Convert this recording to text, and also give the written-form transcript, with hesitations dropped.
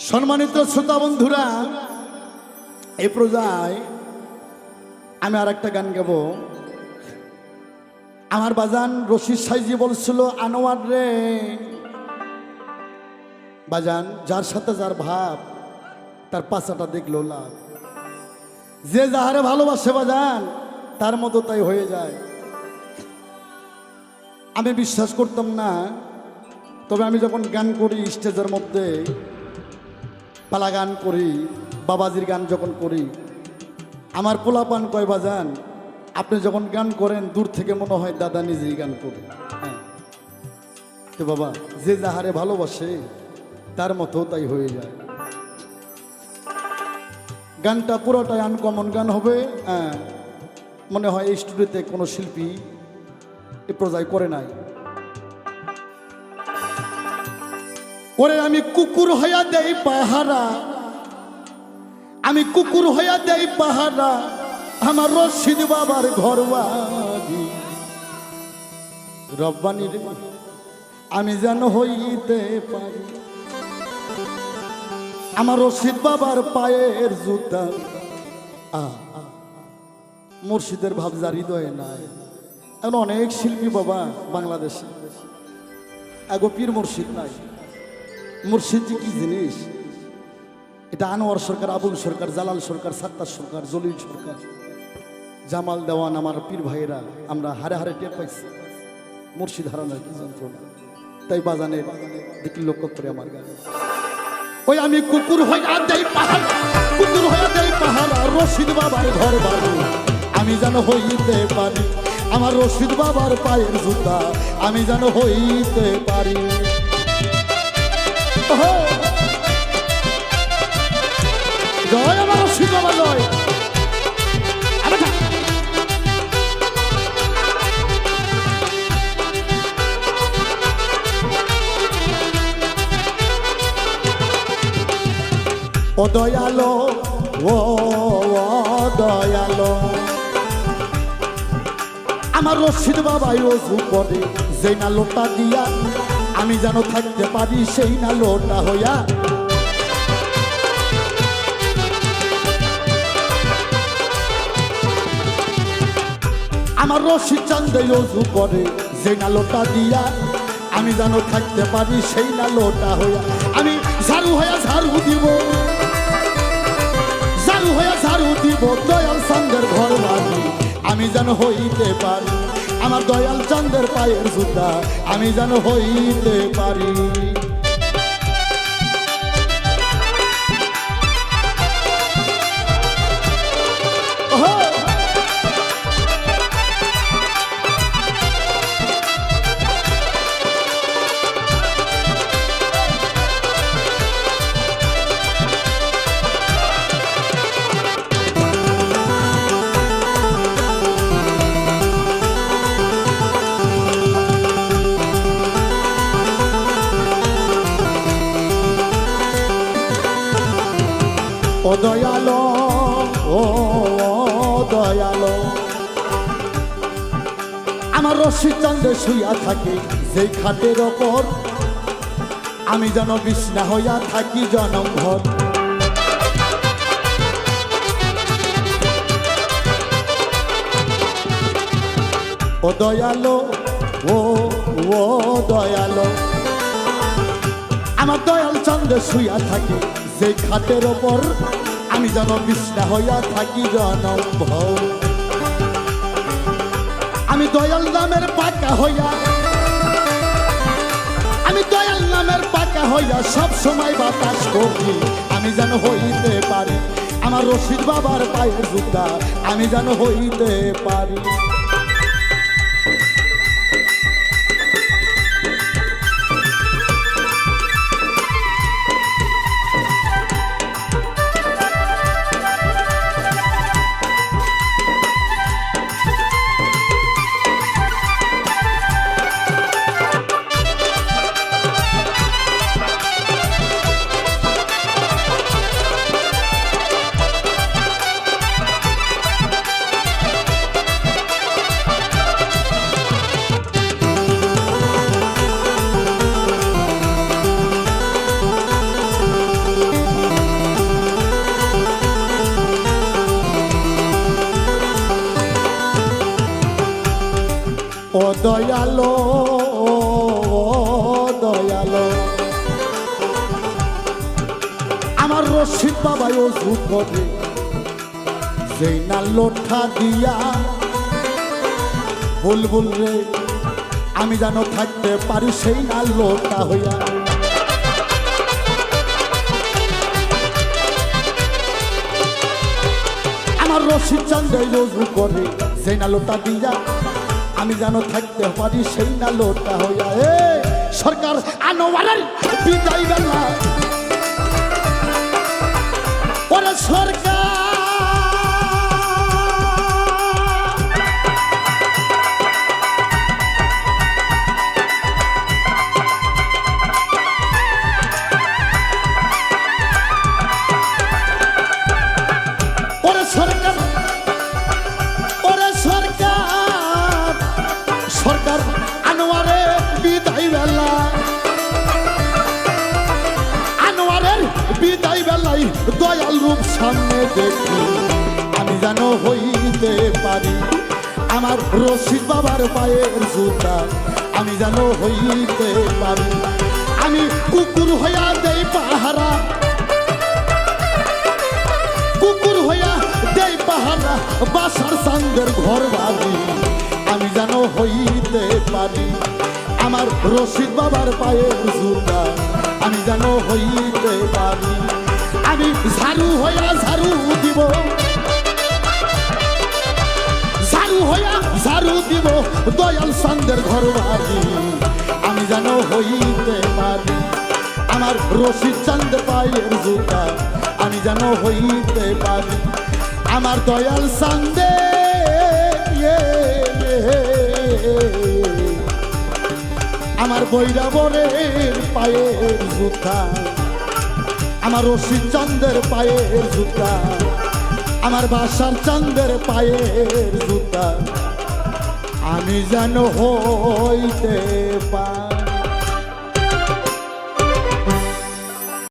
সম্মানিত শ্রোতা বন্ধুরা, এই পর্যায়ে আমি আর একটা গান গাবো। আমার বাজান রশিদ সাইজি বলছিল, আনোয়ার রে বাজান, যার সাথে যার ভাব তার পাশাটা দেখলো লাভ। যে যাহারে ভালোবাসে বাজান তার মতো তাই হয়ে যায়। আমি বিশ্বাস করতাম না, তবে আমি যখন গান করি স্টেজের মধ্যে, পালা গান করি, বাবাজির গান যখন করি, আমার পোলাপান কয় বাজান আপনি যখন গান করেন দূর থেকে মনে হয় দাদা নিজেই গান করে। হ্যাঁ তো বাবা, যে যাহারে ভালোবাসে তার মতো তাই হয়ে যায়। গানটা পুরোটাই আনকমন গান হবে। মনে হয় এই স্টুডিওতে কোনো শিল্পী এ পর্যায়ে করে নাই। ওরে আমি কুকুর হইয়া দেই পাহারা, আমি কুকুর হইয়া দেই পাহারা, আমার রশিদ বাবার ঘরবাড়ি। রব্বানি রে আমি যেন হইতে পারি আমার রশিদ বাবার পায়ের জুতা। মুর্শিদের ভাব যার হৃদয়ে নাই। এখন অনেক শিল্পী বাবা বাংলাদেশে, এগো পীর মুর্শিদ নাই। মুর্শিদ যে কি জিনিস, এটা আনোয়ার সরকার, আবুল সরকার, জালাল সরকার, সাত্তার সরকার, জলিল সরকার, জামাল দেওয়ান, আমার পীর ভাইয়েরা আমরা হারে হারে টের পাইছি মুর্শিদ হারানোর কি যন্ত্রণা। তাই বাজানের দিকে লক্ষ্য করে আমার গান। ওই আমি কুকুর হইয়া দেই পাহাড়, কুকুর হইয়া দেই পাহাড়, রশিদ বাবার ঘর বাড়ি আমি যেন হইতে পারি আমার রশিদ বাবার পায়ের জুতা আমি যেন হইতে পারি। জয় আমার রশিদ বাবা জয়। ও দয়ালো, ও দয়ালো, আমার রশিদ বাবাই ওযু করে যেই না লোটা দিয়া আমি যেন থাকতে পারি সেই না লোটা হইয়া। আমার রশিদ চান্দে ওযু করে যেই না লোটা দিয়া আমি যেন থাকতে পারি সেই না লোটা হইয়া। আমি ঝাড়ু হইয়া ঝাড়ু দিব, ঝাড়ু হইয়া ঝাড়ু দিব দয়াল চান্দের ঘর বাড়ি আমি যেন হইতে পারি আমার দয়াল চান্দের পায়ের জুতা আমি যেন হইতে পারি। ও দয়ালো, ও দয়ালো, আমার রশিদ চান্দে শুইয়া থাকে যেই খাটের ওপর আমি যেন বিছনা হইয়া থাকি জনম ভর। ও দয়ালো, ও দয়ালো, আমার দয়াল চান্দে শুইয়া থাকে যেই খাটের ওপর আমি যেন বিছনা হইয়া থাকি জনম ভর। আমি দয়াল নামের পাকা হইয়া, আমি দয়াল নামের পাকা হইয়া সব সময় বাতাস করি আমি যেন হইতে পারি আমার রশিদ বাবার পায়ের জুতা আমি যেন হইতে পারি। দয়ালো দয়ালো আমার রশিদ বাবাই অজু করে যেই না লোঠা দিয়া বুলবুল রে আমি যেন থাকতে পারি সেই না লোটা হইয়া আমার রশিদ চান্দে অজু করে সেই না লোটা দিয়া আমি যেন থাকতে পারি সেই না লোটা হইয়া এ সরকার আনোয়ারের বিদায় বেলা ওরে সরকার ওরে সরকার ওরে সরকার সরকার আনোয়ারে বিদায় বেলা আনোয়ারের বিদায় বেলায় দয়াল রূপ সামনে দেখি আমি যেন হইতে পারি আমার রশিদ বাবার পায়ের জুতা আমি যেন হইতে পারি আমি কুকুর হইয়া দেই পাহারা কুকুর হইয়া দেই পাহারা বাসার চান্দের ঘর বাড়ি আমি যেন হইতে পারি আমার রশিদ বাবার পায়ের জুতা আমি যেন হইতে পারি আমি ঝাড়ু হইয়া ঝাড়ু দিব ঝাড়ু হইয়া ঝাড়ু দিব দয়াল চান্দের ঘর বাড়ি আমি যেন হইতে পারি আমার রশিদ চান্দের পায়ের জুতা আমি যেন হইতে পারি আমার দয়াল চান্দে আমার বৈরাবরের পায়ের জুতা আমার রশিদ চান্দের পায়ের জুতা আমার বাসার চান্দের পায়ের জুতা আমি যেন হইতে পারি।